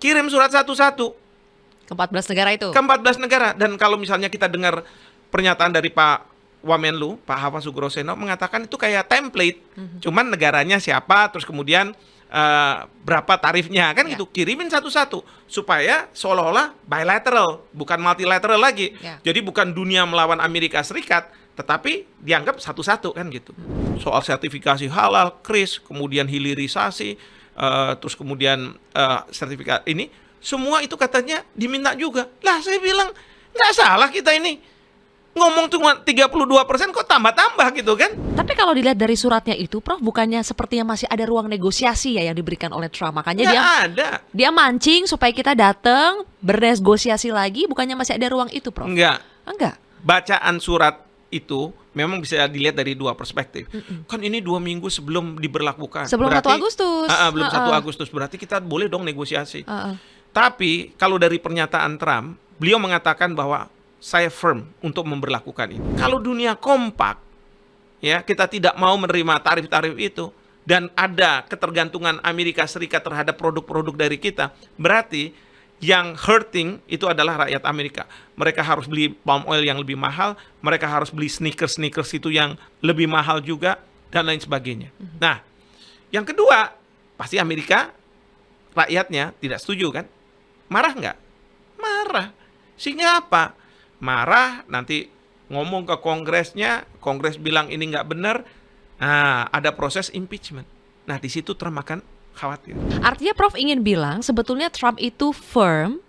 kirim surat satu-satu Ke 14 negara itu. ke 14 negara. Dan kalau misalnya kita dengar pernyataan dari Pak Wamenlu, Pak Hava Sugroseno mengatakan itu kayak template, cuman negaranya siapa, terus kemudian berapa tarifnya, kan Ya. gitu. Kirimin satu-satu supaya seolah-olah bilateral, bukan multilateral lagi. Ya. Jadi bukan dunia melawan Amerika Serikat, tetapi dianggap satu-satu kan gitu. Soal sertifikasi halal, KRIS, kemudian hilirisasi, terus kemudian sertifikat ini, semua itu katanya diminta juga. Lah saya bilang, nggak salah kita ini. Ngomong cuma 32% kok tambah-tambah gitu kan? Tapi kalau dilihat dari suratnya itu, Prof, bukannya sepertinya masih ada ruang negosiasi ya yang diberikan oleh Trump. Makanya Nggak ada. dia mancing supaya kita datang bernegosiasi lagi, bukannya masih ada ruang itu, Prof? Enggak. Enggak. Bacaan surat itu memang bisa dilihat dari dua perspektif. Kan ini 2 minggu sebelum diberlakukan. Sebelum 1 Agustus. Belum 1 Agustus. Berarti kita boleh dong negosiasi. Heeh. Tapi kalau dari pernyataan Trump, beliau mengatakan bahwa saya firm untuk memberlakukan ini. Kalau dunia kompak, ya kita tidak mau menerima tarif-tarif itu, dan ada ketergantungan Amerika Serikat terhadap produk-produk dari kita, berarti yang hurting itu adalah rakyat Amerika. Mereka harus beli palm oil yang lebih mahal, mereka harus beli sneakers itu yang lebih mahal juga, dan lain sebagainya. Nah, yang kedua, pasti Amerika, rakyatnya tidak setuju kan? Marah nggak? Marah. Sehingga apa? Marah, nanti ngomong ke Kongresnya, Kongres bilang ini nggak benar, nah ada proses impeachment. Nah di situ Trump akan khawatir. Artinya Prof ingin bilang sebetulnya Trump itu firm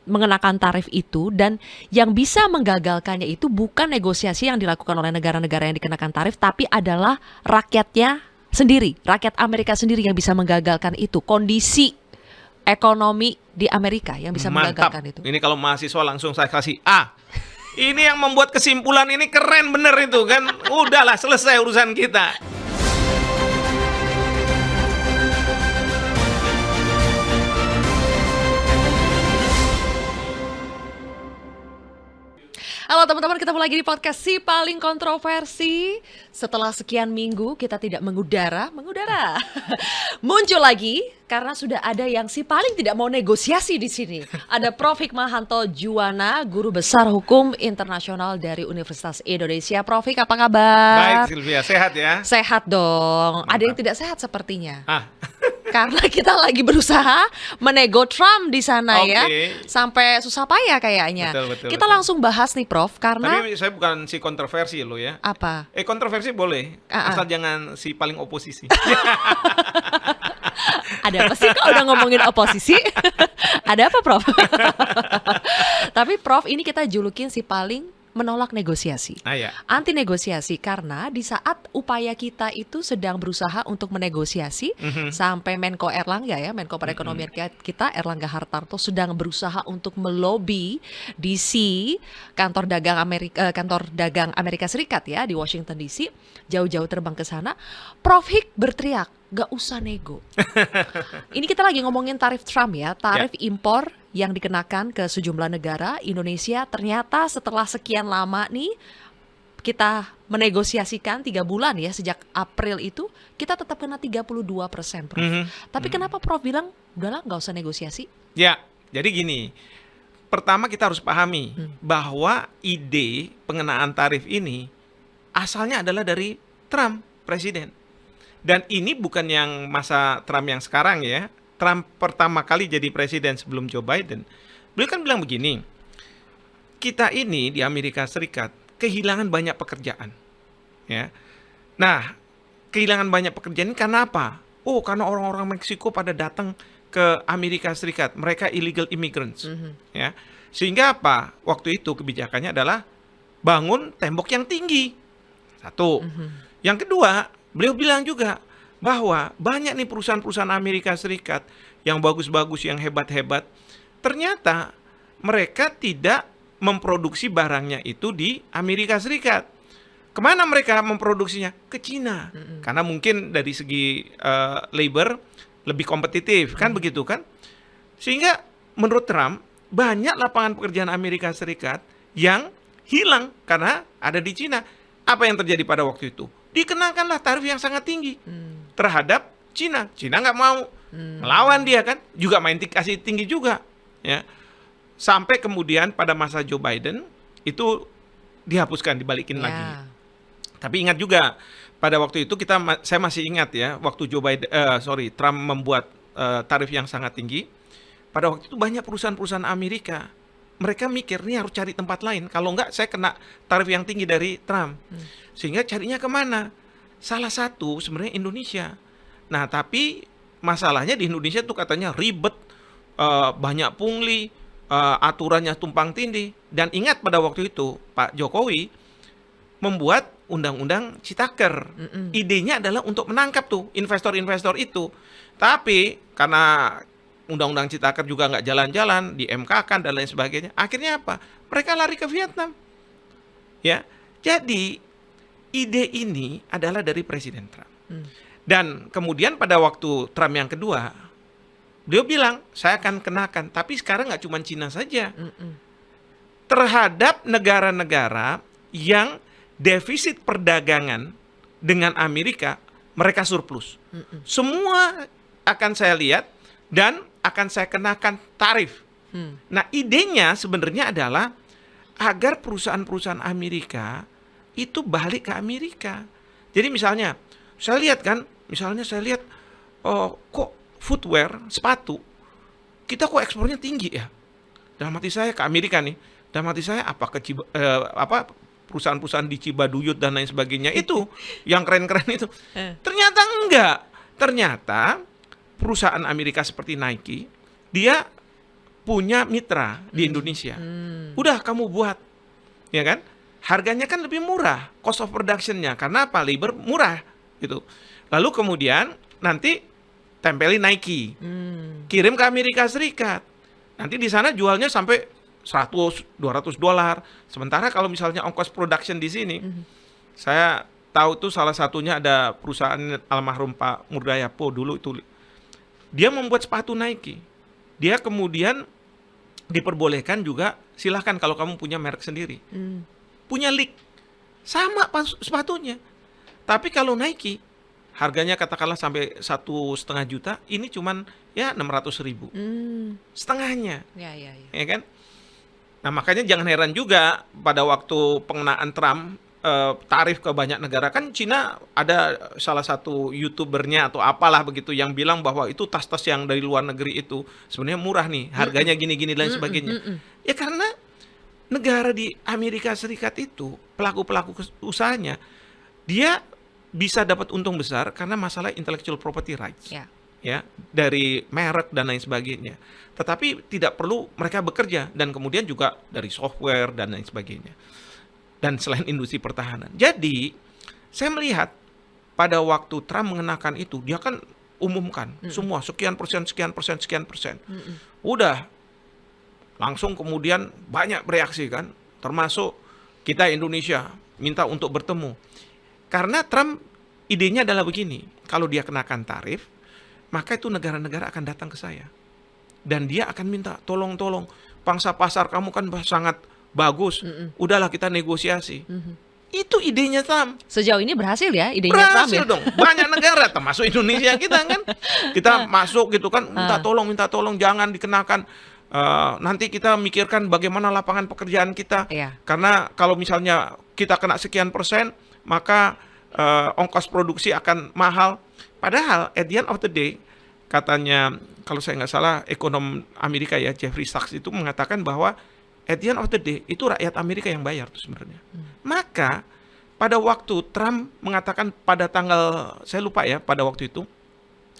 mengenakan tarif itu, dan yang bisa menggagalkannya itu bukan negosiasi yang dilakukan oleh negara-negara yang dikenakan tarif, tapi adalah rakyatnya sendiri, rakyat Amerika sendiri yang bisa menggagalkan itu. Kondisi ekonomi di Amerika yang bisa Mantap. menggagalkan itu. Ini kalau mahasiswa langsung saya kasih A. Ini yang membuat kesimpulan ini keren bener itu kan. Udahlah selesai urusan kita. Halo teman-teman, ketemu lagi di podcast Si Paling Kontroversi. Setelah sekian minggu kita tidak mengudara. Muncul lagi karena sudah ada yang si paling tidak mau negosiasi di sini. Ada Prof Hikmahanto Juwana, guru besar hukum internasional dari Universitas Indonesia. Prof, apa kabar? Baik Sylvia, sehat ya? Sehat dong. Mantap. Ada yang tidak sehat sepertinya. Karena kita lagi berusaha menego Trump di sana ya. Oke. Sampai susah payah kayaknya. Betul. Kita langsung bahas nih Prof, karena Tapi saya bukan si kontroversi lo ya. apa? Kontroversi boleh, asal jangan si paling oposisi. Ada apa sih kok udah ngomongin oposisi? Ada apa Prof? Tapi Prof, ini kita julukin si paling menolak negosiasi. Ya. Anti negosiasi karena di saat upaya kita itu sedang berusaha untuk menegosiasi, sampai Menko Erlangga ya, Menko Perekonomian kita Erlangga Hartarto sedang berusaha untuk melobi DC, kantor dagang Amerika Serikat ya di Washington DC, jauh-jauh terbang ke sana. Prof Hik berteriak, gak usah nego. Ini kita lagi ngomongin tarif Trump ya, tarif impor yang dikenakan ke sejumlah negara. Indonesia ternyata setelah sekian lama nih kita menegosiasikan 3 bulan ya, sejak April itu kita tetap kena 32%, Prof. Tapi kenapa Prof bilang udahlah nggak usah negosiasi? Ya, jadi gini. Pertama kita harus pahami bahwa ide pengenaan tarif ini asalnya adalah dari Trump, presiden. Dan ini bukan yang masa Trump yang sekarang ya. Trump pertama kali jadi presiden sebelum Joe Biden. Beliau kan bilang begini, kita ini di Amerika Serikat kehilangan banyak pekerjaan. Ya. Nah, kehilangan banyak pekerjaan ini karena apa? Oh, karena orang-orang Meksiko pada datang ke Amerika Serikat. Mereka illegal immigrants. Ya. Sehingga apa? Waktu itu kebijakannya adalah bangun tembok yang tinggi. Satu. Yang kedua, beliau bilang juga bahwa banyak nih perusahaan-perusahaan Amerika Serikat yang bagus-bagus, yang hebat-hebat, ternyata mereka tidak memproduksi barangnya itu di Amerika Serikat. Kemana mereka memproduksinya? Ke Cina. Karena mungkin dari segi labor lebih kompetitif, kan begitu kan? Sehingga menurut Trump, banyak lapangan pekerjaan Amerika Serikat yang hilang karena ada di Cina. Apa yang terjadi pada waktu itu? Dikenakanlah tarif yang sangat tinggi terhadap Cina. Cina nggak mau. Melawan dia kan, juga main kasih tinggi juga, ya. Sampai kemudian pada masa Joe Biden itu dihapuskan, dibalikin lagi. Ya. Tapi ingat juga pada waktu itu saya masih ingat ya, waktu Trump membuat tarif yang sangat tinggi. Pada waktu itu banyak perusahaan-perusahaan Amerika, mereka mikir nih harus cari tempat lain. Kalau enggak saya kena tarif yang tinggi dari Trump. Sehingga carinya kemana? Salah satu sebenarnya Indonesia. Nah tapi masalahnya di Indonesia tuh katanya ribet, banyak pungli, aturannya tumpang tindih. Dan ingat pada waktu itu Pak Jokowi membuat undang-undang Citaker. Idenya adalah untuk menangkap tuh investor-investor itu. Tapi karena undang-undang Citaker juga nggak jalan-jalan, di MK kan dan lain sebagainya. Akhirnya apa? Mereka lari ke Vietnam. Ya, jadi ide ini adalah dari Presiden Trump. Dan kemudian pada waktu Trump yang kedua, dia bilang saya akan kenakan. Tapi sekarang nggak cuma Cina saja. Terhadap negara-negara yang defisit perdagangan dengan Amerika, mereka surplus. Semua akan saya lihat dan akan saya kenakan tarif. Nah, idenya sebenarnya adalah agar perusahaan-perusahaan Amerika itu balik ke Amerika. Jadi misalnya, saya lihat kok footwear, sepatu, kita kok ekspornya tinggi ya. Dalam hati saya ke Amerika nih, dalam hati saya perusahaan-perusahaan di Cibaduyut dan lain sebagainya itu yang keren-keren itu. Ternyata enggak. Ternyata perusahaan Amerika seperti Nike, dia punya mitra di Indonesia. Udah kamu buat, ya kan? Harganya kan lebih murah, cost of production-nya. Karena apa? Labor murah gitu. Lalu kemudian nanti tempelin Nike, kirim ke Amerika Serikat. Nanti di sana jualnya sampai $100-200. Sementara kalau misalnya ongkos production di sini, saya tahu tuh salah satunya ada perusahaan almarhum Pak Murdayapo dulu itu. Dia membuat sepatu Nike. Dia kemudian diperbolehkan juga, silahkan kalau kamu punya merek sendiri. Punya leak. Sama sepatunya. Tapi kalau Nike, harganya katakanlah sampai 1,5 juta, ini cuman ya 600.000. Setengahnya. Ya kan? Nah makanya jangan heran juga pada waktu pengenaan Trump tarif ke banyak negara, kan Cina ada salah satu YouTubernya atau apalah begitu yang bilang bahwa itu tas-tas yang dari luar negeri itu sebenarnya murah nih, harganya gini-gini dan sebagainya. Ya karena negara di Amerika Serikat itu pelaku-pelaku usahanya dia bisa dapat untung besar karena masalah intellectual property rights. Ya, dari merek dan lain sebagainya. Tetapi tidak perlu mereka bekerja, dan kemudian juga dari software dan lain sebagainya. Dan selain industri pertahanan. Jadi, saya melihat pada waktu Trump mengenakan itu, dia kan umumkan semua sekian persen. Udah langsung kemudian banyak bereaksi kan, termasuk kita Indonesia minta untuk bertemu. Karena Trump idenya adalah begini, kalau dia kenakan tarif, maka itu negara-negara akan datang ke saya. Dan dia akan minta, tolong, pangsa pasar kamu kan sangat bagus, udahlah kita negosiasi. Itu idenya Trump. Sejauh ini berhasil ya idenya Trump ya? Berhasil dong, banyak negara, termasuk Indonesia kita kan. Kita masuk gitu kan, minta tolong, jangan dikenakan. Nanti kita mikirkan bagaimana lapangan pekerjaan kita. Karena kalau misalnya kita kena sekian persen, maka ongkos produksi akan mahal. Padahal at the end of the day, katanya kalau saya nggak salah ekonom Amerika ya, Jeffrey Sachs itu mengatakan bahwa at the end of the day itu rakyat Amerika yang bayar tuh sebenarnya. Maka pada waktu Trump mengatakan pada tanggal, saya lupa ya, pada waktu itu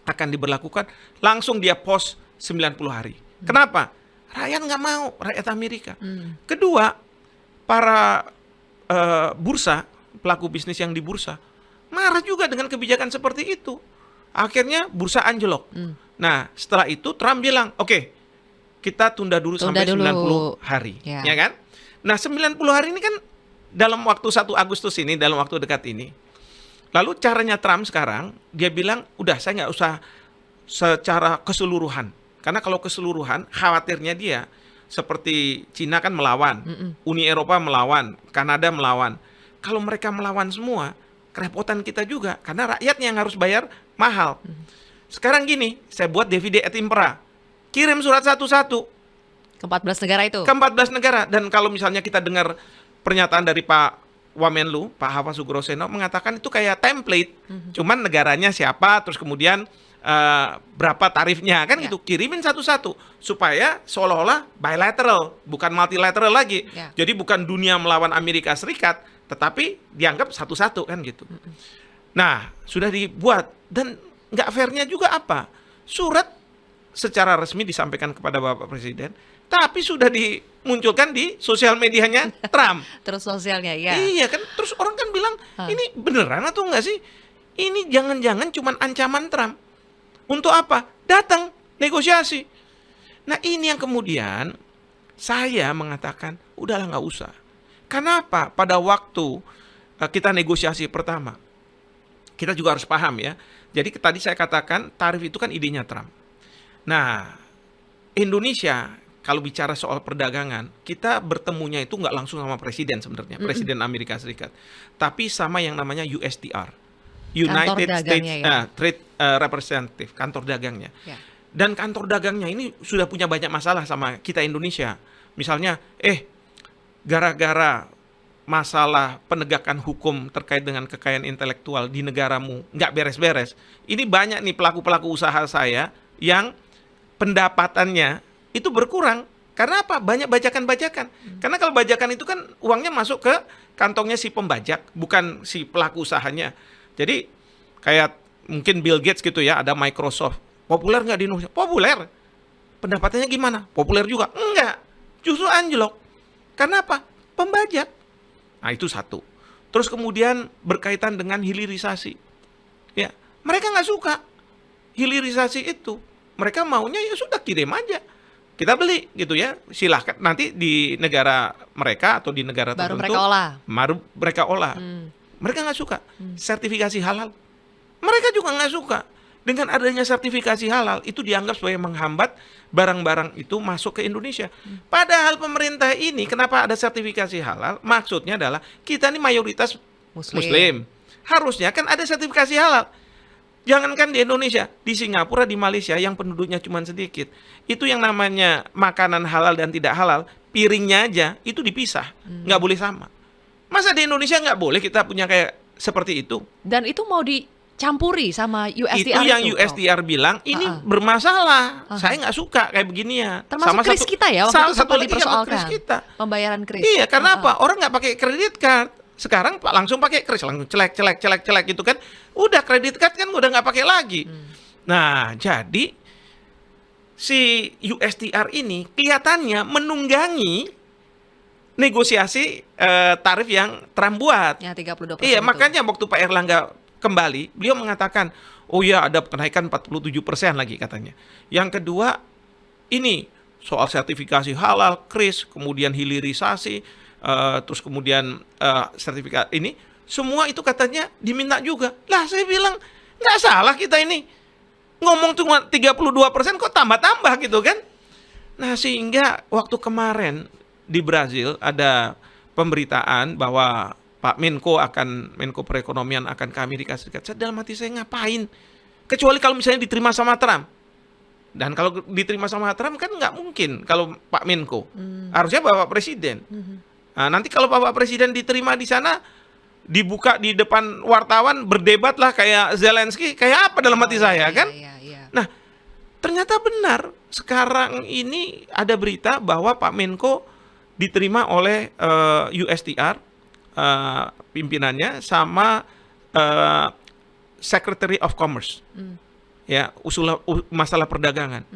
akan diberlakukan, langsung dia post 90 hari. Kenapa? Rakyat nggak mau, rakyat Amerika. Kedua, para bursa, pelaku bisnis yang di bursa, marah juga dengan kebijakan seperti itu. Akhirnya bursa anjlok. Nah, setelah itu Trump bilang, oke, kita tunda dulu sampai 90 hari. Ya kan? Nah, 90 hari ini kan dalam waktu 1 Agustus ini, dalam waktu dekat ini. Lalu caranya Trump sekarang, dia bilang, udah saya nggak usah secara keseluruhan. Karena kalau keseluruhan, khawatirnya dia, seperti Cina kan melawan, Uni Eropa melawan, Kanada melawan. Kalau mereka melawan semua, kerepotan kita juga, karena rakyatnya yang harus bayar mahal. Sekarang gini, saya buat divide et impera. Kirim surat satu-satu Ke 14 negara itu. ke 14 negara. Dan kalau misalnya kita dengar pernyataan dari Pak Wamenlu, Pak Hava Sugroseno mengatakan itu kayak template. Cuman negaranya siapa, terus kemudian berapa tarifnya, kan Ya. gitu. Kirimin satu-satu supaya seolah-olah bilateral, bukan multilateral lagi. Ya. Jadi bukan dunia melawan Amerika Serikat, tetapi dianggap satu-satu kan gitu. Nah, sudah dibuat dan nggak fairnya juga apa? Surat secara resmi disampaikan kepada Bapak Presiden, tapi sudah dimunculkan di sosial medianya Trump. Terus sosialnya, ya. Iya kan, terus orang kan bilang, ini beneran atau enggak sih? Ini jangan-jangan cuman ancaman Trump. Untuk apa? Datang, negosiasi. Nah ini yang kemudian saya mengatakan, udahlah nggak usah. Kenapa? Pada waktu kita negosiasi pertama, kita juga harus paham ya. Jadi tadi saya katakan, tarif itu kan idenya Trump. Nah, Indonesia kalau bicara soal perdagangan, kita bertemunya itu nggak langsung sama presiden sebenarnya, presiden Amerika Serikat, tapi sama yang namanya USTR, United States dagangnya ya. Trade Representative, kantor dagangnya. Ya. Dan kantor dagangnya ini sudah punya banyak masalah sama kita Indonesia. Misalnya, gara-gara masalah penegakan hukum terkait dengan kekayaan intelektual di negaramu nggak beres-beres. Ini banyak nih pelaku-pelaku usaha saya yang pendapatannya itu berkurang. Karena apa? Banyak bajakan-bajakan. Karena kalau bajakan itu kan uangnya masuk ke kantongnya si pembajak, bukan si pelaku usahanya. Jadi kayak mungkin Bill Gates gitu ya, ada Microsoft. Populer nggak di Indonesia? Populer. Pendapatannya gimana? Populer juga? Enggak. Justru anjlok. Karena apa? Pembajak. Nah itu satu. Terus kemudian berkaitan dengan hilirisasi. Ya, mereka nggak suka hilirisasi itu. Mereka maunya ya sudah kirim aja. Kita beli gitu ya. Silahkan nanti di negara mereka atau di negara Baru tertentu. mereka olah. Baru mereka olah. Mereka nggak suka. Sertifikasi halal. Mereka juga nggak suka. Dengan adanya sertifikasi halal itu dianggap sebagai menghambat barang-barang itu masuk ke Indonesia. Padahal pemerintah ini kenapa ada sertifikasi halal? Maksudnya adalah kita ini mayoritas Muslim. Harusnya kan ada sertifikasi halal. Jangankan di Indonesia, di Singapura, di Malaysia yang penduduknya cuma sedikit. Itu yang namanya makanan halal dan tidak halal, piringnya aja itu dipisah, nggak boleh sama. Masa di Indonesia nggak boleh kita punya kayak seperti itu? Dan itu mau dicampuri sama USTR Itu yang Prof. USTR bilang ini bermasalah. Saya nggak suka kayak beginian. Termasuk kris kita ya, waktu salah itu satu sempat lagi yang dipersoalkan. kris kita. Pembayaran kris. Iya, karena apa? Orang nggak pakai kredit card. Sekarang langsung pakai kris, langsung celek gitu kan. Udah kredit card kan udah nggak pakai lagi. Nah, jadi si USTR ini kelihatannya menunggangi negosiasi tarif yang Trump buat. Ya 32%. Iya, itu. makanya waktu Pak Erlangga kembali, beliau mengatakan, oh ya ada kenaikan 47% lagi katanya. Yang kedua, ini soal sertifikasi halal, kris, kemudian hilirisasi, terus kemudian sertifikat ini, semua itu katanya diminta juga. Lah saya bilang, nggak salah kita ini. Ngomong cuma 32% kok tambah-tambah gitu kan. Nah sehingga waktu kemarin di Brazil ada pemberitaan bahwa Pak Menko Perekonomian akan ke Amerika Serikat. Saya dalam hati saya ngapain? Kecuali kalau misalnya diterima sama Trump. Dan kalau diterima sama Trump kan nggak mungkin kalau Pak Menko. Harusnya Bapak Presiden. Nah, nanti kalau Bapak Presiden diterima di sana, dibuka di depan wartawan, berdebat lah kayak Zelensky, kayak apa dalam hati saya kan? Iya. Nah, ternyata benar. Sekarang ini ada berita bahwa Pak Menko diterima oleh USTR, pimpinannya, sama Secretary of Commerce. Ya, masalah perdagangan.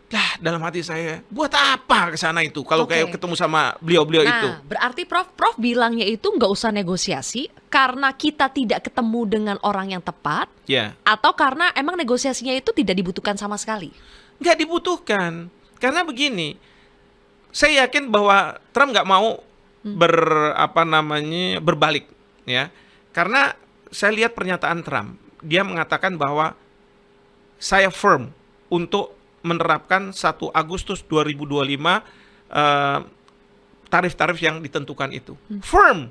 Lah, dalam hati saya, buat apa ke sana itu kalau kayak ketemu sama beliau-beliau itu? Nah, berarti Prof bilangnya itu nggak usah negosiasi karena kita tidak ketemu dengan orang yang tepat, Ya. atau karena emang negosiasinya itu tidak dibutuhkan sama sekali? Nggak dibutuhkan. Karena begini, saya yakin bahwa Trump nggak mau berbalik, ya. Karena saya lihat pernyataan Trump, dia mengatakan bahwa saya firm untuk menerapkan 1 Agustus 2025 tarif-tarif yang ditentukan itu. Firm.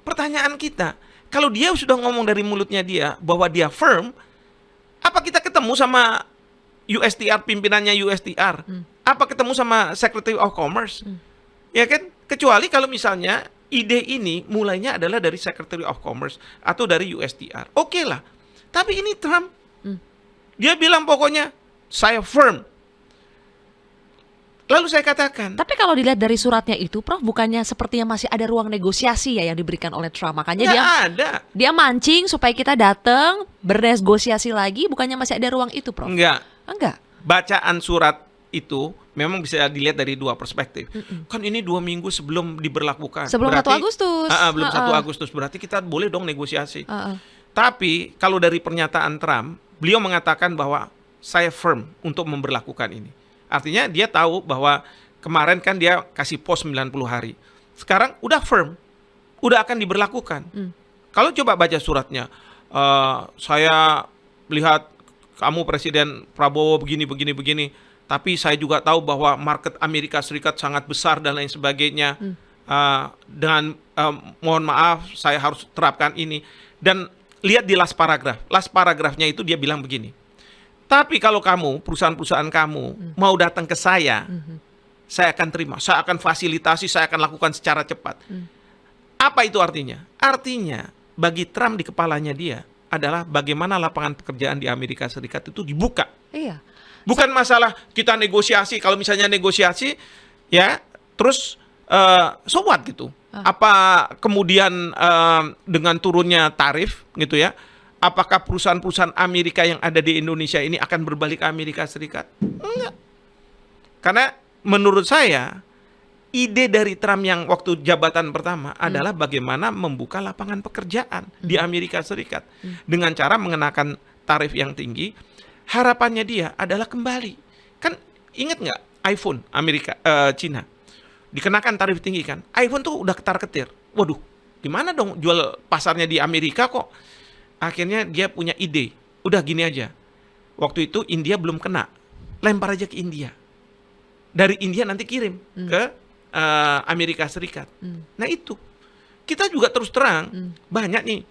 Pertanyaan kita, kalau dia sudah ngomong dari mulutnya dia bahwa dia firm, apa kita ketemu sama USTR, pimpinannya USTR? Apa ketemu sama Secretary of Commerce? Ya kan? Kecuali kalau misalnya ide ini mulainya adalah dari Secretary of Commerce atau dari USTR. Oke lah. Tapi ini Trump. Dia bilang pokoknya, saya firm. Lalu saya katakan, Tapi kalau dilihat dari suratnya itu, Prof, bukannya sepertinya masih ada ruang negosiasi ya yang diberikan oleh Trump. Makanya nggak ada. dia mancing supaya kita datang bernegosiasi lagi. Bukannya masih ada ruang itu, Prof? Enggak. Enggak. Bacaan surat itu memang bisa dilihat dari dua perspektif. Kan ini 2 minggu sebelum diberlakukan. Sebelum 1 Agustus. Belum 1 Agustus. Berarti kita boleh dong negosiasi. Uh-uh. Tapi kalau dari pernyataan Trump, beliau mengatakan bahwa saya firm untuk memberlakukan ini. Artinya dia tahu bahwa kemarin kan dia kasih pos 90 hari. Sekarang udah firm. Udah akan diberlakukan. Kalau coba baca suratnya, saya lihat kamu Presiden Prabowo begini. Tapi saya juga tahu bahwa market Amerika Serikat sangat besar dan lain sebagainya. Dengan mohon maaf, saya harus terapkan ini. Dan lihat di last paragraph. Last paragrafnya itu dia bilang begini. Tapi kalau kamu, perusahaan-perusahaan kamu mau datang ke saya akan terima. Saya akan fasilitasi, saya akan lakukan secara cepat. Apa itu artinya? Artinya bagi Trump di kepalanya dia adalah bagaimana lapangan pekerjaan di Amerika Serikat itu dibuka. Iya. Bukan masalah kita negosiasi. Kalau misalnya negosiasi, ya terus so what gitu. Apa kemudian dengan turunnya tarif gitu ya, apakah perusahaan-perusahaan Amerika yang ada di Indonesia ini akan berbalik ke Amerika Serikat? Enggak. Karena menurut saya, ide dari Trump yang waktu jabatan pertama adalah bagaimana membuka lapangan pekerjaan di Amerika Serikat. Dengan cara mengenakan tarif yang tinggi, harapannya dia adalah kembali. Kan ingat nggak iPhone Cina? Dikenakan tarif tinggi kan? iPhone tuh udah ketar-ketir. Waduh, gimana dong jual pasarnya di Amerika kok? Akhirnya dia punya ide, udah gini aja. Waktu itu India belum kena, lempar aja ke India. Dari India nanti kirim ke Amerika Serikat. Nah itu, kita juga terus terang, banyak nih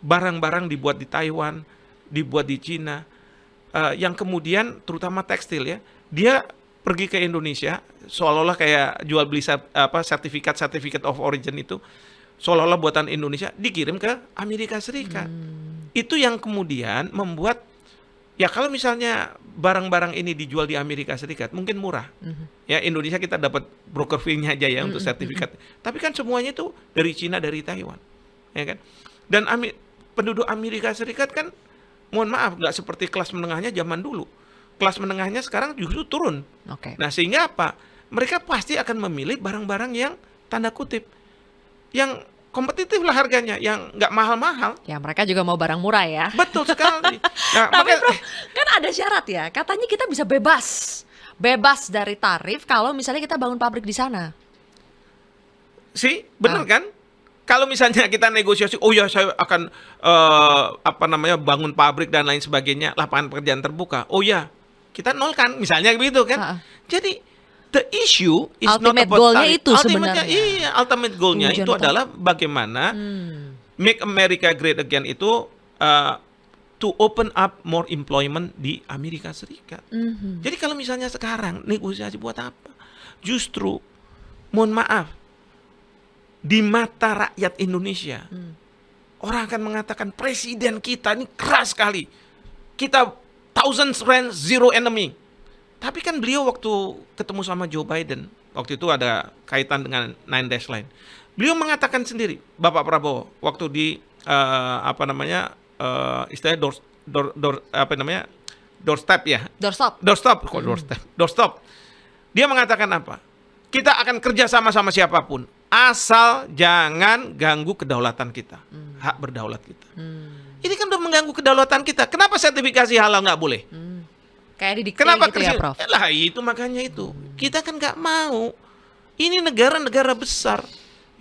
barang-barang dibuat di Taiwan, dibuat di Cina, yang kemudian terutama tekstil ya, dia pergi ke Indonesia, seolah-olah kayak jual beli sertifikat of origin itu, seolah-olah buatan Indonesia dikirim ke Amerika Serikat. Itu yang kemudian membuat, ya kalau misalnya barang-barang ini dijual di Amerika Serikat mungkin murah. Ya Indonesia kita dapat broker fee-nya aja ya untuk sertifikat. Tapi kan semuanya itu dari Cina, dari Taiwan. Ya kan? Dan penduduk Amerika Serikat kan, mohon maaf, nggak seperti kelas menengahnya zaman dulu. Kelas menengahnya sekarang justru turun. Nah sehingga apa? Mereka pasti akan memilih barang-barang yang tanda kutip yang kompetitif lah harganya, yang nggak mahal-mahal. Ya mereka juga mau barang murah ya. Betul sekali. Nah, Tapi Prof, kan ada syarat ya. Katanya kita bisa bebas dari tarif kalau misalnya kita bangun pabrik di sana. Benar kan? Kalau misalnya kita negosiasi, oh ya saya akan bangun pabrik dan lain sebagainya, lapangan pekerjaan terbuka. Oh ya, kita nolkan, misalnya begitu kan? Jadi the issue is ultimate not about goal-nya tarif. itu sebenarnya. Iya, ultimate goal-nya itu adalah bagaimana make America great again itu to open up more employment di Amerika Serikat. Jadi kalau misalnya sekarang negosiasi buat apa? Justru, mohon maaf, di mata rakyat Indonesia, orang akan mengatakan presiden kita ini keras sekali. Kita thousands friends, zero enemy. Tapi kan beliau waktu ketemu sama Joe Biden, waktu itu ada kaitan dengan 9 line. Beliau mengatakan sendiri, Bapak Prabowo, waktu di istilahnya doorstep ya. Doorstop. Dia mengatakan apa? Kita akan kerja sama siapapun, asal jangan ganggu kedaulatan kita, hak berdaulat kita. Ini kan udah mengganggu kedaulatan kita. Kenapa sertifikasi halal nggak boleh? Kayak didikte kenapa gitu ya, Prof? Lah itu makanya itu. Kita kan nggak mau. Ini negara-negara besar.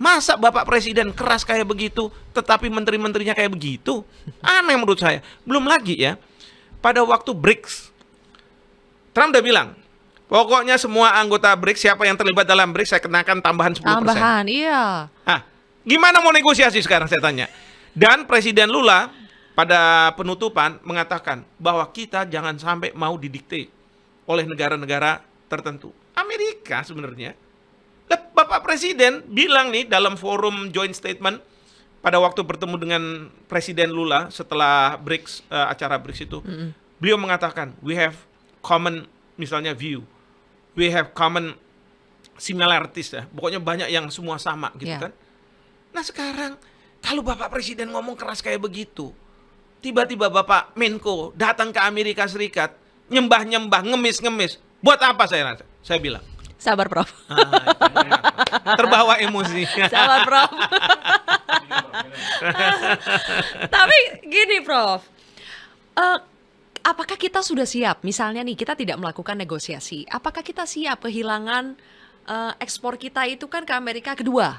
Masa Bapak Presiden keras kayak begitu, tetapi menteri-menterinya kayak begitu? Aneh menurut saya. Belum lagi ya, pada waktu BRICS, Trump udah bilang, pokoknya semua anggota BRICS, siapa yang terlibat dalam BRICS, saya kenakan tambahan 10%. Tambahan, iya. Gimana mau negosiasi sekarang saya tanya? Dan Presiden Lula pada penutupan mengatakan bahwa kita jangan sampai mau didikte oleh negara-negara tertentu. Amerika sebenarnya, Bapak Presiden bilang nih dalam forum joint statement pada waktu bertemu dengan Presiden Lula setelah BRICS, acara BRICS itu, beliau mengatakan we have common misalnya view, we have common similarities ya, pokoknya banyak yang semua sama gitu kan. Nah sekarang kalau Bapak Presiden ngomong keras kayak begitu, tiba-tiba Bapak Menko datang ke Amerika Serikat, nyembah-nyembah, ngemis-ngemis, buat apa saya bilang? Sabar, Prof. Terbawa emosi. Sabar, Prof. Tapi gini, Prof. Apakah kita sudah siap? Misalnya nih, kita tidak melakukan negosiasi. Apakah kita siap kehilangan ekspor kita itu kan ke Amerika kedua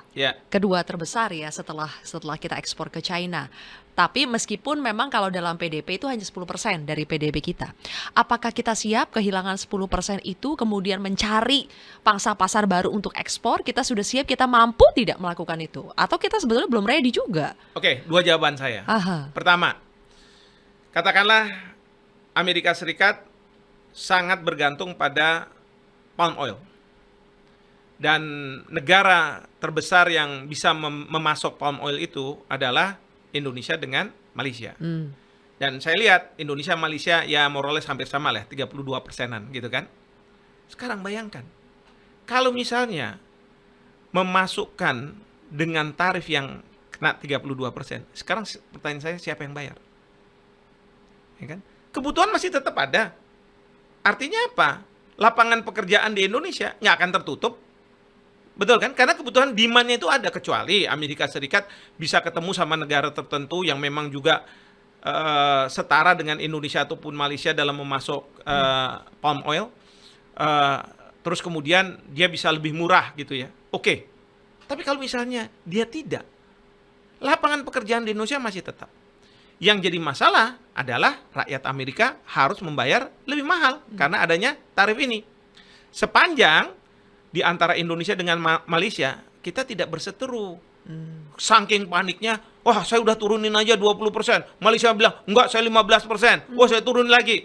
terbesar ya setelah kita ekspor ke China. Tapi meskipun memang kalau dalam PDB itu hanya 10% dari PDB kita. Apakah kita siap kehilangan 10% itu kemudian mencari pangsa pasar baru untuk ekspor? Kita sudah siap, kita mampu tidak melakukan itu? Atau kita sebetulnya belum ready juga? Oke, 2 jawaban saya. Pertama, katakanlah Amerika Serikat sangat bergantung pada palm oil. Dan negara terbesar yang bisa memasok palm oil itu adalah Indonesia dengan Malaysia. Dan saya lihat Indonesia Malaysia ya more or less hampir sama lah, 32%-an gitu kan. Sekarang bayangkan, kalau misalnya memasukkan dengan tarif yang kena 32%, sekarang pertanyaan saya siapa yang bayar? Ya kan? Kebutuhan masih tetap ada. Artinya apa? Lapangan pekerjaan di Indonesia nggak akan tertutup. Betul kan? Karena kebutuhan demand-nya itu ada, kecuali Amerika Serikat bisa ketemu sama negara tertentu yang memang juga setara dengan Indonesia ataupun Malaysia dalam memasok palm oil. Terus kemudian dia bisa lebih murah gitu ya. Oke. Tapi kalau misalnya dia tidak, lapangan pekerjaan di Indonesia masih tetap. Yang jadi masalah adalah rakyat Amerika harus membayar lebih mahal karena adanya tarif ini. Sepanjang di antara Indonesia dengan Malaysia, kita tidak berseteru. Saking paniknya, wah saya udah turunin aja 20%. Malaysia bilang, enggak saya 15%. Wah saya turunin lagi.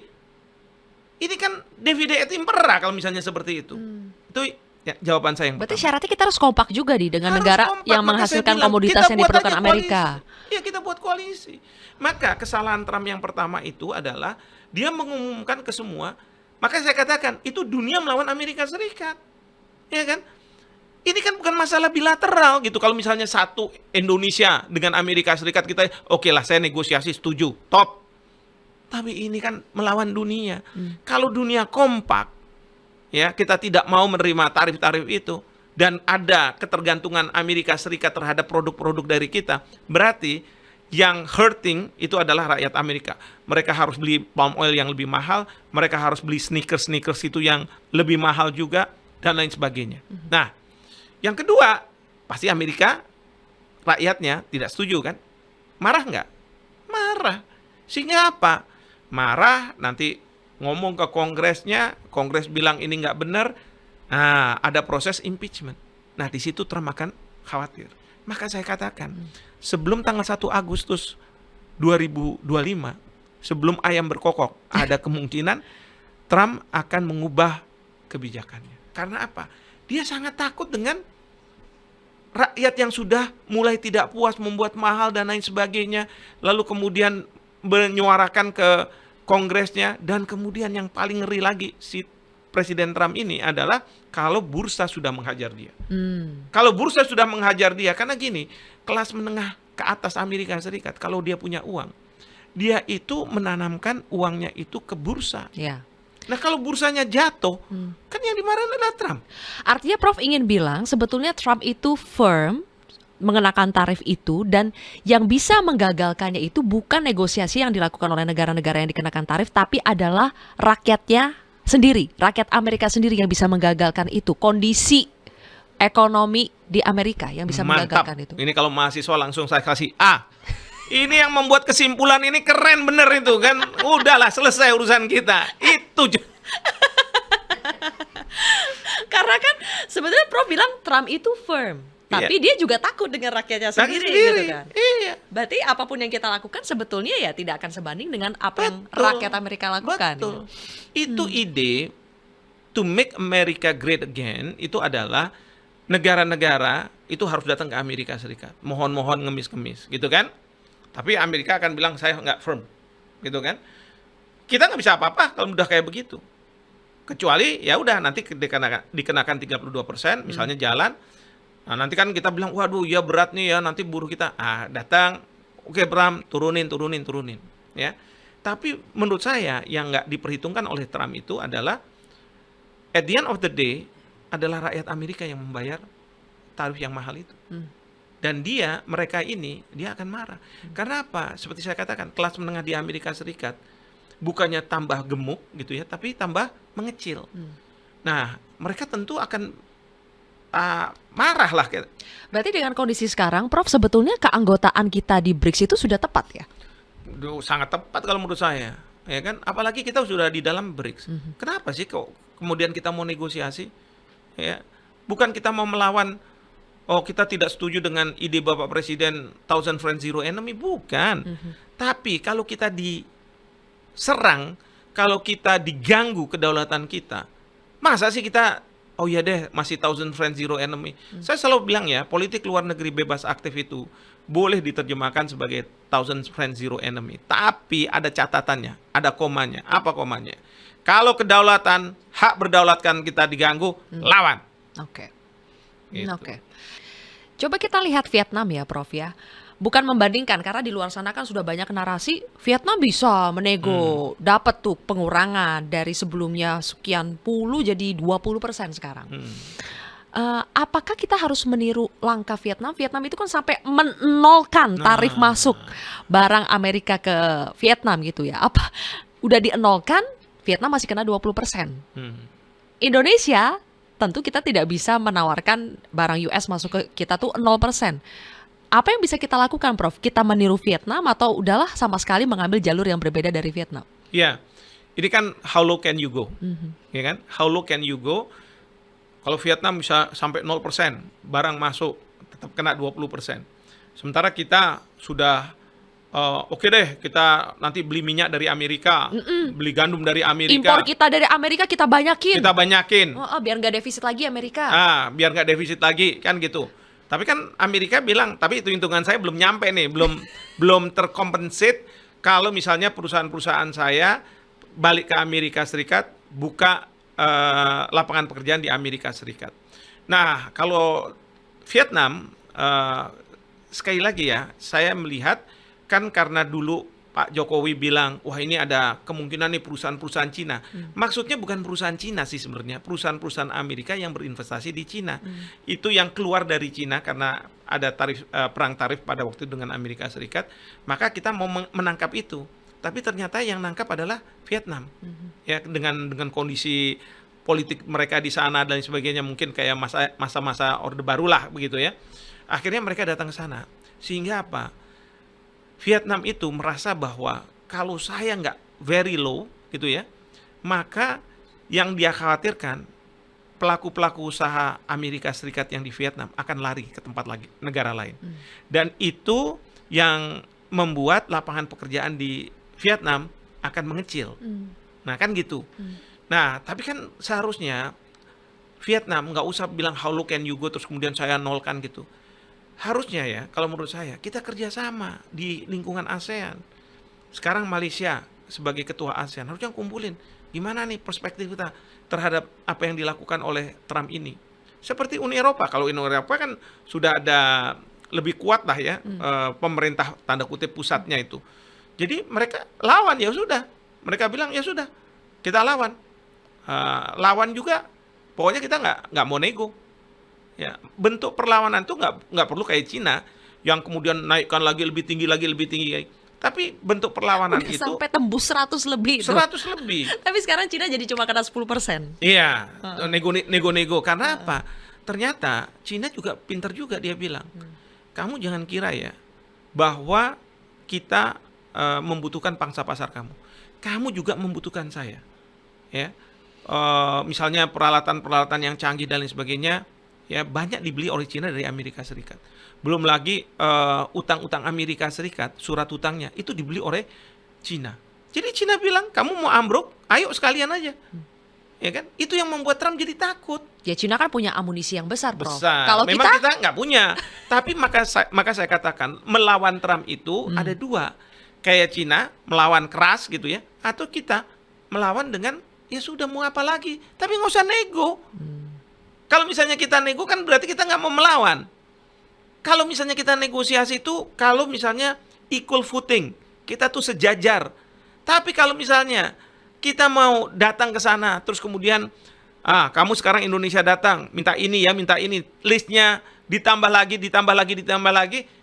Ini kan divide et impera kalau misalnya seperti itu. Itu ya, jawaban saya yang Berarti pertama. syaratnya kita harus kompak juga dengan Harus negara kompak. yang Maka menghasilkan saya bilang, komoditas kita yang buat diperlukan aja Amerika. Iya kita buat koalisi. Maka kesalahan Trump yang pertama itu adalah dia mengumumkan ke semua. Maka saya katakan itu dunia melawan Amerika Serikat. Ya kan? Ini kan bukan masalah bilateral gitu. Kalau misalnya satu Indonesia dengan Amerika Serikat kita, oke lah saya negosiasi setuju, top. Tapi ini kan melawan dunia. Kalau dunia kompak, ya kita tidak mau menerima tarif-tarif itu dan ada ketergantungan Amerika Serikat terhadap produk-produk dari kita, berarti yang hurting itu adalah rakyat Amerika. Mereka harus beli palm oil yang lebih mahal, mereka harus beli sneakers itu yang lebih mahal juga, dan lain sebagainya. Nah, yang kedua, pasti Amerika rakyatnya tidak setuju kan? Marah nggak? Marah. Sehingga apa? Marah, nanti ngomong ke Kongresnya, Kongres bilang ini nggak benar, nah ada proses impeachment. Nah di situ Trump akan khawatir. Maka saya katakan, sebelum tanggal 1 Agustus 2025, sebelum ayam berkokok, ada kemungkinan Trump akan mengubah kebijakannya. Karena apa? Dia sangat takut dengan rakyat yang sudah mulai tidak puas, membuat mahal dan lain sebagainya, lalu kemudian menyuarakan ke Kongresnya, dan kemudian yang paling ngeri lagi si Presiden Trump ini adalah kalau bursa sudah menghajar dia. Kalau bursa sudah menghajar dia, karena gini, kelas menengah ke atas Amerika Serikat, kalau dia punya uang, dia itu menanamkan uangnya itu ke bursa. Ya. Nah kalau bursanya jatuh, kan yang dimarahin adalah Trump. Artinya Prof ingin bilang sebetulnya Trump itu firm mengenakan tarif itu, dan yang bisa menggagalkannya itu bukan negosiasi yang dilakukan oleh negara-negara yang dikenakan tarif, tapi adalah rakyatnya sendiri, rakyat Amerika sendiri yang bisa menggagalkan itu. Kondisi ekonomi di Amerika yang bisa menggagalkan itu. Ini kalau mahasiswa langsung saya kasih A. Ini yang membuat kesimpulan ini keren bener itu kan. Udahlah selesai urusan kita. Itu. Karena kan sebenarnya Prof bilang Trump itu firm. Tapi dia juga takut dengan rakyatnya Takut sendiri, sendiri. gitu kan. Iya. Berarti apapun yang kita lakukan sebetulnya ya tidak akan sebanding dengan apa yang Betul. rakyat Amerika lakukan. Betul. gitu. Itu ide to make America great again itu adalah negara-negara itu harus datang ke Amerika Serikat. Mohon-mohon ngemis-ngemis, gitu kan? Tapi Amerika akan bilang saya nggak firm, gitu kan? Kita nggak bisa apa-apa kalau udah kayak begitu. Kecuali ya udah nanti dikenakan 32%, misalnya jalan. Nah, nanti kan kita bilang, waduh ya berat nih ya, nanti buruh kita. Datang, oke Bram, turunin, ya. Tapi menurut saya yang nggak diperhitungkan oleh Trump itu adalah at the end of the day adalah rakyat Amerika yang membayar tarif yang mahal itu. Dan mereka ini akan marah. Karena apa? Seperti saya katakan, kelas menengah di Amerika Serikat bukannya tambah gemuk gitu ya, tapi tambah mengecil. Nah, mereka tentu akan marah lah. Berarti dengan kondisi sekarang, Prof, sebetulnya keanggotaan kita di BRICS itu sudah tepat ya? Sangat tepat kalau menurut saya, ya kan? Apalagi kita sudah di dalam BRICS. Kenapa sih kok kemudian kita mau negosiasi? Ya, bukan kita mau melawan. Oh, kita tidak setuju dengan ide Bapak Presiden Thousand Friends Zero Enemy, bukan. Tapi kalau kita diserang, kalau kita diganggu kedaulatan kita, masa sih kita oh iya deh masih Thousand Friends Zero Enemy. Saya selalu bilang ya, politik luar negeri bebas aktif itu boleh diterjemahkan sebagai Thousand Friends Zero Enemy, tapi ada catatannya, ada komanya. Apa komanya? Kalau kedaulatan, hak berdaulatkan kita diganggu, lawan. Oke. Gitu. Oke. Coba kita lihat Vietnam ya, Prof ya. Bukan membandingkan, karena di luar sana kan sudah banyak narasi Vietnam bisa menego dapat tuh pengurangan dari sebelumnya sekian puluh jadi 20% sekarang. Apakah kita harus meniru langkah Vietnam? Vietnam itu kan sampai menolkan tarif masuk barang Amerika ke Vietnam gitu ya. Apa udah dienolkan, Vietnam masih kena 20%. Indonesia tentu kita tidak bisa menawarkan barang US masuk ke kita tuh 0%. Apa yang bisa kita lakukan, Prof? Kita meniru Vietnam atau udahlah sama sekali mengambil jalur yang berbeda dari Vietnam? Ya, ini kan how low can you go, ya kan? How low can you go? Kalau Vietnam bisa sampai 0%, barang masuk tetap kena 20%. Sementara kita sudah oke deh, kita nanti beli minyak dari Amerika, beli gandum dari Amerika. Impor kita dari Amerika kita banyakin. Kita banyakin. Biar nggak defisit lagi Amerika. Biar nggak defisit lagi, kan gitu. Tapi kan Amerika bilang, tapi itu hitungan saya belum nyampe nih, belum terkompensate kalau misalnya perusahaan-perusahaan saya balik ke Amerika Serikat, buka lapangan pekerjaan di Amerika Serikat. Nah, kalau Vietnam, sekali lagi ya, saya melihat kan karena dulu Pak Jokowi bilang, wah ini ada kemungkinan nih perusahaan-perusahaan Cina. Maksudnya bukan perusahaan Cina sih sebenarnya, perusahaan-perusahaan Amerika yang berinvestasi di Cina. Itu yang keluar dari Cina karena ada perang tarif pada waktu itu dengan Amerika Serikat. Maka kita mau menangkap itu. Tapi ternyata yang nangkap adalah Vietnam. Ya, dengan kondisi politik mereka di sana dan sebagainya, mungkin kayak masa-masa Orde Baru lah begitu ya. Akhirnya mereka datang ke sana. Sehingga apa? Vietnam itu merasa bahwa kalau saya nggak very low gitu ya, maka yang dia khawatirkan pelaku-pelaku usaha Amerika Serikat yang di Vietnam akan lari ke tempat negara lain. Dan itu yang membuat lapangan pekerjaan di Vietnam akan mengecil. Nah kan gitu. Nah tapi kan seharusnya Vietnam nggak usah bilang how low can you go terus kemudian saya nolkan gitu. Harusnya ya, kalau menurut saya, kita kerjasama di lingkungan ASEAN. Sekarang Malaysia sebagai ketua ASEAN, harusnya kumpulin. Gimana nih perspektif kita terhadap apa yang dilakukan oleh Trump ini. Seperti Uni Eropa, kalau Uni Eropa kan sudah ada lebih kuat lah ya, pemerintah tanda kutip pusatnya itu. Jadi mereka lawan, ya sudah. Mereka bilang, ya sudah, kita lawan. Lawan juga, pokoknya kita nggak mau nego. Ya, bentuk perlawanan itu nggak perlu kayak Cina yang kemudian naikkan lagi lebih tinggi. Tapi bentuk perlawanan udah itu sampai tembus 100 lebih. 100 lebih. Tapi sekarang Cina jadi cuma kena 10%. Iya, nego-nego. Karena apa? Ternyata Cina juga pintar juga, dia bilang. Kamu jangan kira ya bahwa kita membutuhkan pangsa pasar kamu. Kamu juga membutuhkan saya. Ya. Misalnya peralatan-peralatan yang canggih dan lain sebagainya, ya banyak dibeli oleh Cina dari Amerika Serikat. Belum lagi utang-utang Amerika Serikat, surat utangnya itu dibeli oleh Cina. Jadi Cina bilang, kamu mau ambruk, ayo sekalian aja. Ya kan? Itu yang membuat Trump jadi takut. Ya Cina kan punya amunisi yang besar, Prof. Besar. Kalau Memang kita kita nggak punya. Tapi maka saya katakan melawan Trump itu ada dua. Kayak Cina melawan keras gitu ya, atau kita melawan dengan ya sudah mau apa lagi. Tapi nggak usah nego. Kalau misalnya kita nego kan berarti kita nggak mau melawan. Kalau misalnya kita negosiasi itu kalau misalnya equal footing, kita tuh sejajar. Tapi kalau misalnya kita mau datang ke sana, terus kemudian, kamu sekarang Indonesia datang, minta ini ya, minta ini, listnya ditambah lagi,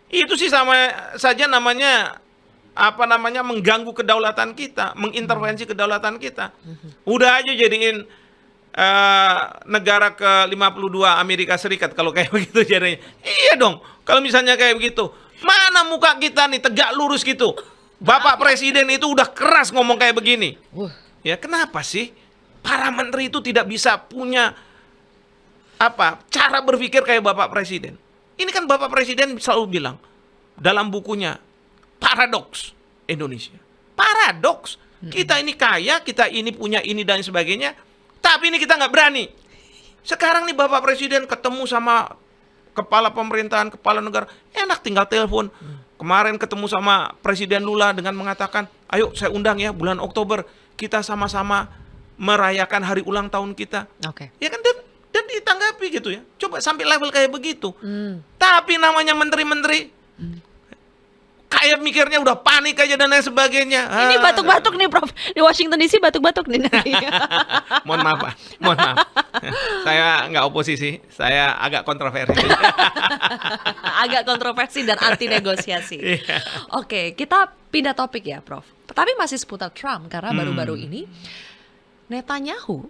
itu sih sama saja namanya, mengganggu kedaulatan kita, mengintervensi kedaulatan kita. Udah aja jadiin negara ke-52 Amerika Serikat kalau kayak begitu jadinya. Iya dong, kalau misalnya kayak begitu, mana muka kita nih tegak lurus gitu. Bapak Presiden itu udah keras ngomong kayak begini. Ya kenapa sih para menteri itu tidak bisa punya cara berpikir kayak Bapak Presiden? Ini kan Bapak Presiden selalu bilang dalam bukunya Paradoks Indonesia. Paradoks. Kita ini kaya, kita ini punya ini dan sebagainya, tapi ini kita nggak berani. Sekarang nih Bapak Presiden ketemu sama kepala pemerintahan, kepala negara, enak tinggal telepon. Kemarin ketemu sama Presiden Lula dengan mengatakan, ayo saya undang ya bulan Oktober, kita sama-sama merayakan hari ulang tahun kita. Oke. Ya kan, dan ditanggapi gitu ya. Coba sampai level kayak begitu. Tapi namanya menteri-menteri kayak mikirnya udah panik aja dan lain sebagainya. Ini batuk-batuk nih, Prof. Di Washington DC batuk-batuk nih nanti. Mohon maaf, Pak. Mohon maaf. Saya nggak oposisi, saya agak kontroversi. Agak kontroversi dan anti negosiasi. Oke, kita pindah topik ya, Prof. Tapi masih seputar Trump karena baru-baru ini Netanyahu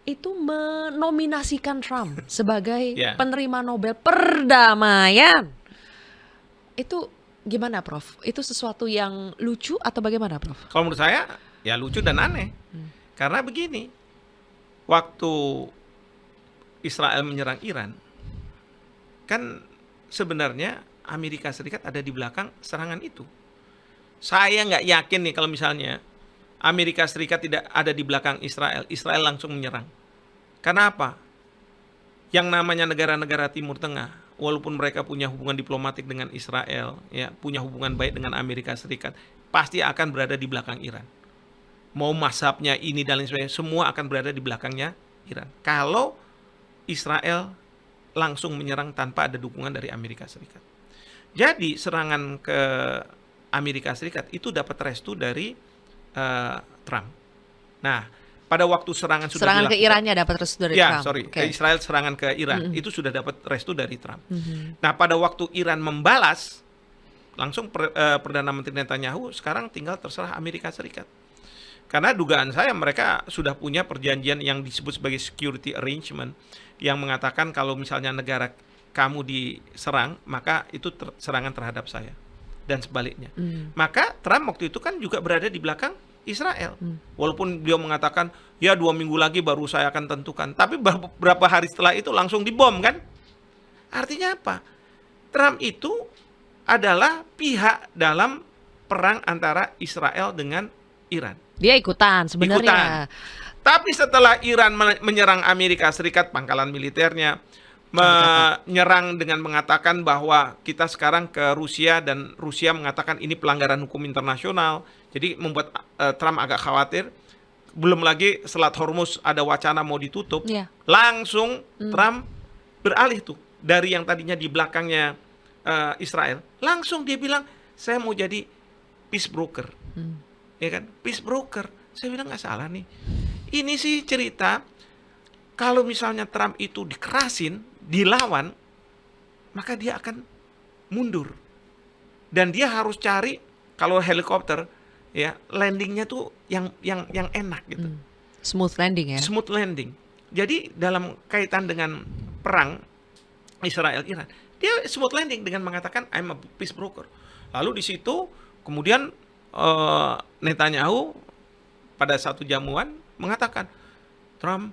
itu menominasikan Trump sebagai penerima Nobel perdamaian. Itu gimana, Prof? Itu sesuatu yang lucu atau bagaimana, Prof? Kalau menurut saya ya lucu dan aneh. Karena begini, waktu Israel menyerang Iran, kan sebenarnya Amerika Serikat ada di belakang serangan itu. Saya nggak yakin nih kalau misalnya Amerika Serikat tidak ada di belakang Israel, Israel langsung menyerang. Karena apa? Yang namanya negara-negara Timur Tengah, walaupun mereka punya hubungan diplomatik dengan Israel, ya, punya hubungan baik dengan Amerika Serikat, pasti akan berada di belakang Iran. Mau mazhabnya ini dan lain sebagainya, semua akan berada di belakangnya Iran. Kalau Israel langsung menyerang tanpa ada dukungan dari Amerika Serikat. Jadi serangan ke Amerika Serikat itu dapat restu dari Trump. Nah, pada waktu serangan ke Irannya dapat restu dari Trump. Israel serangan ke Iran itu sudah dapat restu dari Trump. Nah, pada waktu Iran membalas, langsung Perdana Menteri Netanyahu sekarang tinggal terserah Amerika Serikat. Karena dugaan saya mereka sudah punya perjanjian yang disebut sebagai security arrangement yang mengatakan kalau misalnya negara kamu diserang, maka itu serangan terhadap saya. Dan sebaliknya. Maka Trump waktu itu kan juga berada di belakang Israel. Walaupun beliau mengatakan, ya 2 minggu lagi baru saya akan tentukan. Tapi beberapa hari setelah itu langsung dibom kan? Artinya apa? Trump itu adalah pihak dalam perang antara Israel dengan Iran. Dia ikutan sebenarnya. Tapi setelah Iran menyerang Amerika Serikat, pangkalan militernya, menyerang dengan mengatakan bahwa kita sekarang ke Rusia dan Rusia mengatakan ini pelanggaran hukum internasional. Jadi membuat Trump agak khawatir. Belum lagi Selat Hormuz ada wacana mau ditutup. Langsung Trump beralih tuh dari yang tadinya di belakangnya Israel. Langsung dia bilang, saya mau jadi peace broker. Ya kan? Peace broker. Saya bilang nggak salah nih. Ini sih cerita kalau misalnya Trump itu dikerasin, dilawan, maka dia akan mundur. Dan dia harus cari kalau helikopter ya landingnya tuh yang enak gitu. Smooth landing ya. Smooth landing. Jadi dalam kaitan dengan perang Israel Iran, dia smooth landing dengan mengatakan I'm a peace broker. Lalu di situ kemudian Netanyahu pada satu jamuan mengatakan, Trump,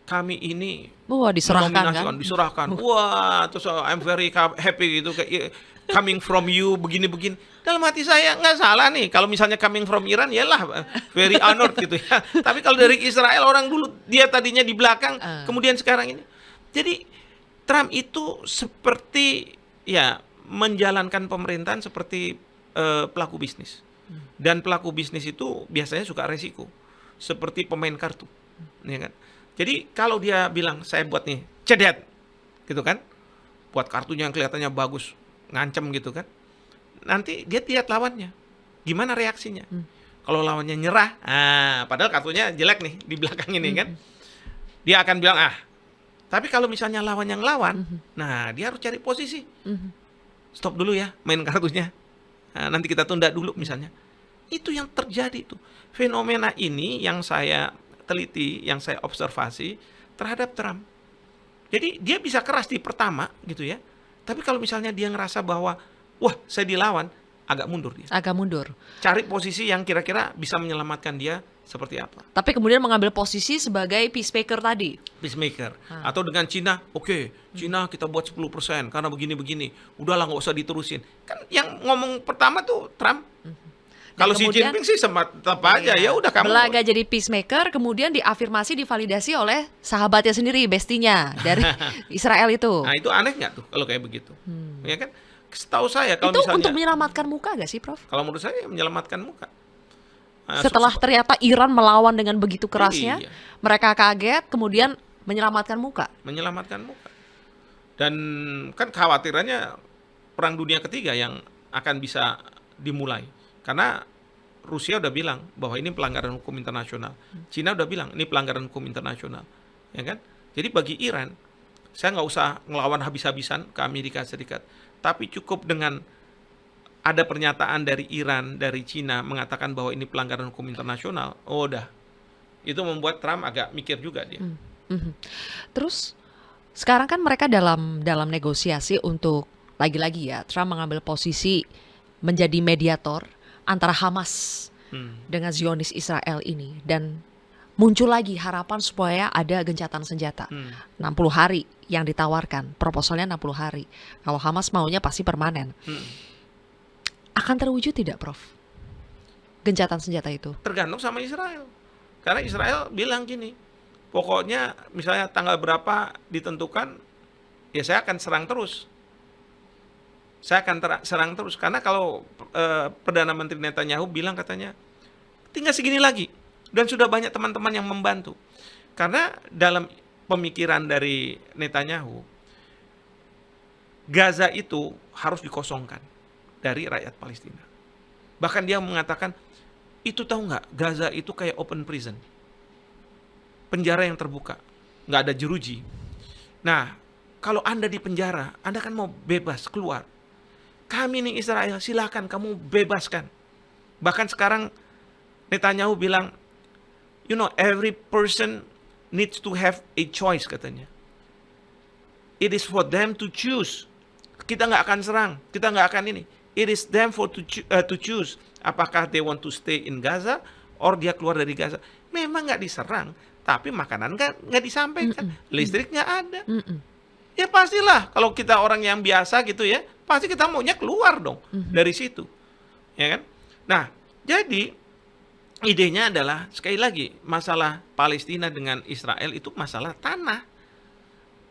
kami ini Wah, diserahkan kan? diserahkan. Wah, terus I'm very happy gitu, kayak coming from you begini-begini. Dalam hati saya nggak salah nih. Kalau misalnya coming from Iran, yalah very honored gitu ya. Tapi kalau dari Israel, orang dulu dia tadinya di belakang, kemudian sekarang ini. Jadi Trump itu seperti ya menjalankan pemerintahan seperti pelaku bisnis. Dan pelaku bisnis itu biasanya suka resiko, seperti pemain kartu, ya kan? Jadi kalau dia bilang saya buat nih cedet, gitu kan, buat kartunya yang kelihatannya bagus, ngancem gitu kan, nanti dia lihat lawannya, gimana reaksinya. Kalau lawannya nyerah, padahal kartunya jelek nih di belakang ini kan, dia akan bilang tapi kalau misalnya lawan yang lawan, nah dia harus cari posisi, stop dulu ya main kartunya, nanti kita tunda dulu misalnya. Itu yang terjadi tuh. Fenomena ini yang saya teliti, yang saya observasi terhadap Trump. Jadi dia bisa keras di pertama gitu ya. Tapi kalau misalnya dia ngerasa bahwa wah, saya dilawan, agak mundur dia. Agak mundur. Cari posisi yang kira-kira bisa menyelamatkan dia seperti apa. Tapi kemudian mengambil posisi sebagai peacemaker tadi. Peacemaker. Atau dengan Cina, oke, Cina kita buat 10% karena begini-begini. Udahlah, nggak usah diterusin. Kan yang ngomong pertama tuh Trump. Kalau Xi Jinping sih tetap aja, ya udah kamu. Belaga jadi peacemaker, kemudian diafirmasi, divalidasi oleh sahabatnya sendiri, bestinya dari Israel itu. Nah itu aneh nggak tuh kalau kayak begitu? Ya kan? Setahu saya kalau itu misalnya untuk menyelamatkan muka gak sih, Prof? Kalau menurut saya menyelamatkan muka. Setelah ternyata Iran melawan dengan begitu kerasnya, Iya. mereka kaget, kemudian menyelamatkan muka. Menyelamatkan muka. Dan kan khawatirannya perang dunia ketiga yang akan bisa dimulai. Karena Rusia udah bilang bahwa ini pelanggaran hukum internasional. Cina udah bilang ini pelanggaran hukum internasional. Ya kan? Jadi bagi Iran, saya nggak usah ngelawan habis-habisan ke Amerika Serikat. Tapi cukup dengan ada pernyataan dari Iran, dari Cina mengatakan bahwa ini pelanggaran hukum internasional. Oh udah. Itu membuat Trump agak mikir juga dia. Terus sekarang kan mereka dalam negosiasi untuk lagi-lagi ya, Trump mengambil posisi menjadi mediator antara Hamas dengan Zionis Israel ini, dan muncul lagi harapan supaya ada gencatan senjata. 60 hari yang ditawarkan, proposalnya 60 hari. Kalau Hamas maunya pasti permanen. Akan terwujud tidak, Prof? Gencatan senjata itu? Tergantung sama Israel. Karena Israel bilang gini, pokoknya misalnya tanggal berapa ditentukan, ya saya akan serang terus. Saya akan serang terus. Karena kalau Perdana Menteri Netanyahu bilang katanya, tinggal segini lagi. Dan sudah banyak teman-teman yang membantu. Karena dalam pemikiran dari Netanyahu, Gaza itu harus dikosongkan dari rakyat Palestina. Bahkan dia mengatakan, itu tahu nggak, Gaza itu kayak open prison. Penjara yang terbuka. Nggak ada jeruji. Nah, kalau Anda di penjara, Anda kan mau bebas keluar. Kami nih Israel, silakan kamu bebaskan. Bahkan sekarang Netanyahu bilang, you know, every person needs to have a choice, katanya. It is for them to choose. Kita nggak akan serang, kita nggak akan ini. It is them to choose. Apakah they want to stay in Gaza, or dia keluar dari Gaza. Memang nggak diserang, tapi makanan nggak disampaikan, listrik nggak ada. Ya pastilah, kalau kita orang yang biasa gitu ya, pasti kita maunya keluar dong dari situ, ya kan? Nah, jadi idenya adalah sekali lagi masalah Palestina dengan Israel itu masalah tanah,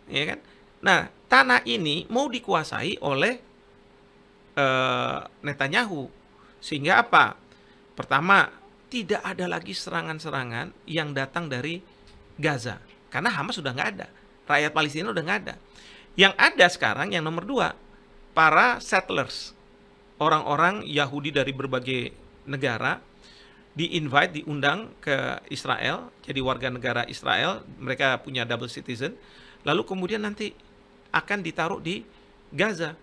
ya kan? Nah, tanah ini mau dikuasai oleh Netanyahu, sehingga apa? Pertama, tidak ada lagi serangan-serangan yang datang dari Gaza, karena Hamas sudah nggak ada, rakyat Palestina udah nggak ada. Yang ada sekarang yang nomor 2, para settlers, orang-orang Yahudi dari berbagai negara diundang ke Israel, jadi warga negara Israel, mereka punya double citizen, lalu kemudian nanti akan ditaruh di Gaza.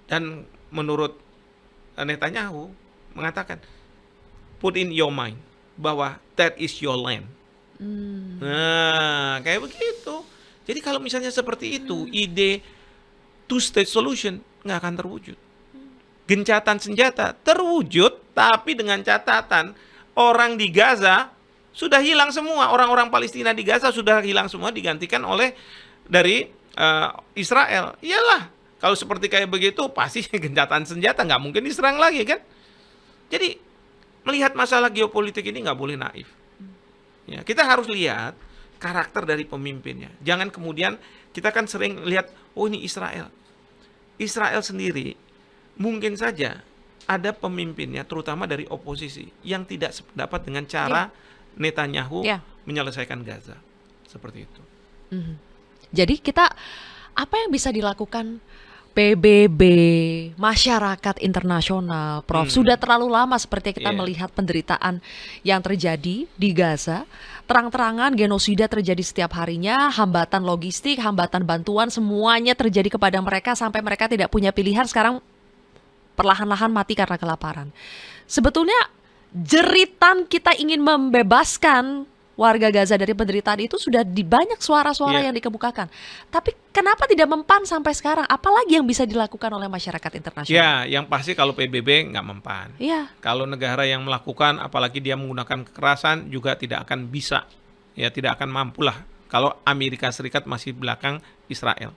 Dan menurut Netanyahu mengatakan, put in your mind bahwa that is your land. Nah, kayak begitu. Jadi kalau misalnya seperti itu, ide two-state solution nggak akan terwujud. Gencatan senjata terwujud, tapi dengan catatan orang di Gaza Sudah hilang semua, orang-orang Palestina di Gaza sudah hilang semua, digantikan oleh dari Israel. Iyalah, kalau seperti kayak begitu pasti gencatan senjata, nggak mungkin diserang lagi kan. Jadi melihat masalah geopolitik ini nggak boleh naif. Ya, kita harus lihat karakter dari pemimpinnya. Jangan kemudian kita kan sering lihat, oh ini Israel. Israel sendiri mungkin saja ada pemimpinnya, terutama dari oposisi, yang tidak sependapat dengan cara Netanyahu menyelesaikan Gaza. Seperti itu. Jadi apa yang bisa dilakukan PBB, masyarakat internasional, Prof? Sudah terlalu lama seperti kita melihat penderitaan yang terjadi di Gaza. Terang-terangan genosida terjadi setiap harinya, hambatan logistik, hambatan bantuan, semuanya terjadi kepada mereka sampai mereka tidak punya pilihan, sekarang perlahan-lahan mati karena kelaparan. Sebetulnya jeritan kita ingin membebaskan warga Gaza dari penderitaan itu sudah di banyak suara-suara yang dikemukakan. Tapi kenapa tidak mempan sampai sekarang? Apalagi yang bisa dilakukan oleh masyarakat internasional? Ya, yang pasti kalau PBB nggak mempan. Kalau negara yang melakukan, apalagi dia menggunakan kekerasan, juga tidak akan bisa. Ya, tidak akan mampulah kalau Amerika Serikat masih belakang Israel.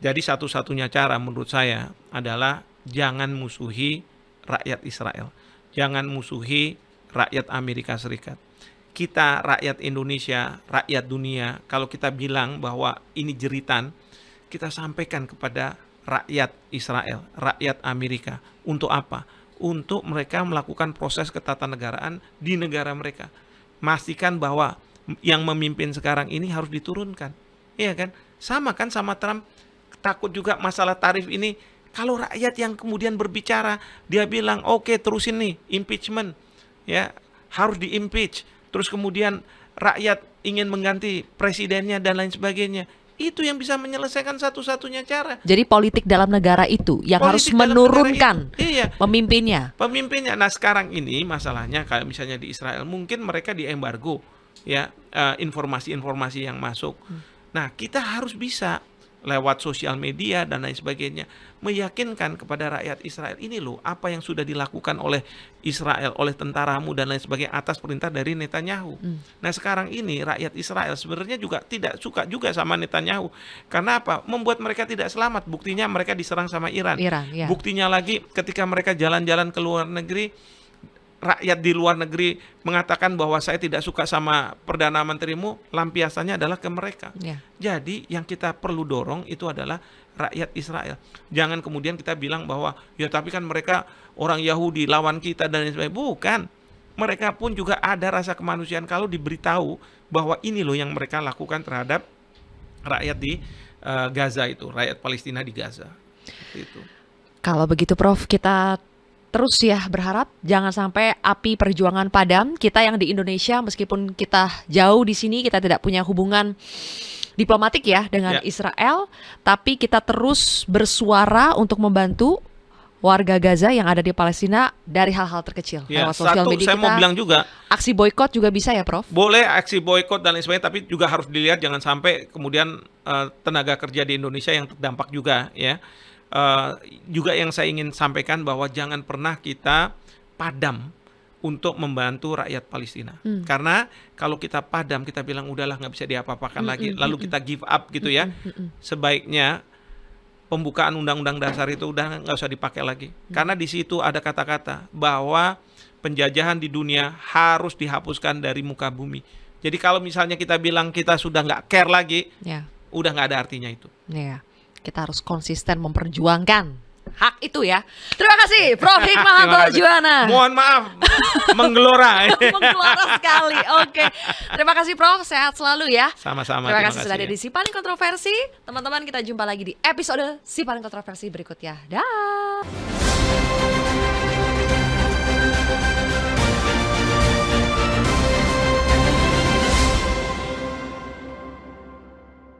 Jadi satu-satunya cara menurut saya adalah jangan musuhi rakyat Israel. Jangan musuhi rakyat Amerika Serikat. Kita rakyat Indonesia, rakyat dunia, kalau kita bilang bahwa ini jeritan, kita sampaikan kepada rakyat Israel, rakyat Amerika. Untuk apa? Untuk mereka melakukan proses ketatanegaraan di negara mereka. Pastikan bahwa yang memimpin sekarang ini harus diturunkan. Iya kan? Sama kan sama Trump, takut juga masalah tarif ini. Kalau rakyat yang kemudian berbicara, dia bilang, oke, terusin nih, impeachment. Ya, harus di-impeach. Terus kemudian rakyat ingin mengganti presidennya dan lain sebagainya. Itu yang bisa menyelesaikan satu-satunya cara. Jadi politik dalam negara itu yang harus menurunkan pemimpinnya. Nah sekarang ini masalahnya kalau misalnya di Israel mungkin mereka diembargo ya informasi-informasi yang masuk. Nah kita harus bisa lewat sosial media dan lain sebagainya meyakinkan kepada rakyat Israel, ini loh apa yang sudah dilakukan oleh Israel, oleh tentaramu dan lain sebagainya atas perintah dari Netanyahu. Nah sekarang ini rakyat Israel sebenarnya juga tidak suka juga sama Netanyahu. Karena apa? Membuat mereka tidak selamat. Buktinya mereka diserang sama Iran. Buktinya lagi ketika mereka jalan-jalan ke luar negeri, rakyat di luar negeri mengatakan bahwa saya tidak suka sama Perdana Menterimu, lampiasannya adalah ke mereka. Jadi yang kita perlu dorong itu adalah rakyat Israel. Jangan kemudian kita bilang bahwa ya tapi kan mereka orang Yahudi lawan kita dan lain sebagainya. Bukan. Mereka pun juga ada rasa kemanusiaan kalau diberitahu bahwa ini loh yang mereka lakukan terhadap rakyat di Gaza itu, rakyat Palestina di Gaza. Itu. Kalau begitu Prof, kita terus ya berharap jangan sampai api perjuangan padam. Kita yang di Indonesia meskipun kita jauh di sini, kita tidak punya hubungan diplomatik ya dengan Israel, tapi kita terus bersuara untuk membantu warga Gaza yang ada di Palestina dari hal-hal terkecil. Lewat sosial media saya mau bilang juga, aksi boykot juga bisa ya Prof? Boleh aksi boykot dan lain sebagainya, tapi juga harus dilihat jangan sampai kemudian tenaga kerja di Indonesia yang terdampak juga ya. Juga yang saya ingin sampaikan bahwa jangan pernah kita padam untuk membantu rakyat Palestina. Karena kalau kita padam, kita bilang udahlah nggak bisa diapa-apakan lagi, lalu kita give up gitu ya. Sebaiknya pembukaan Undang-Undang Dasar itu udah nggak usah dipakai lagi. Karena di situ ada kata-kata bahwa penjajahan di dunia harus dihapuskan dari muka bumi. Jadi kalau misalnya kita bilang kita sudah nggak care lagi, udah nggak ada artinya itu. Kita harus konsisten memperjuangkan hak itu ya. Terima kasih Prof Hikmahanto Juwana. Mohon maaf menggelora. Menggelora sekali. Oke. Terima kasih Prof, sehat selalu ya. Sama-sama. Terima kasih sudah ada di Sipaling Kontroversi. Teman-teman, kita jumpa lagi di episode Sipaling Kontroversi berikutnya. Dah.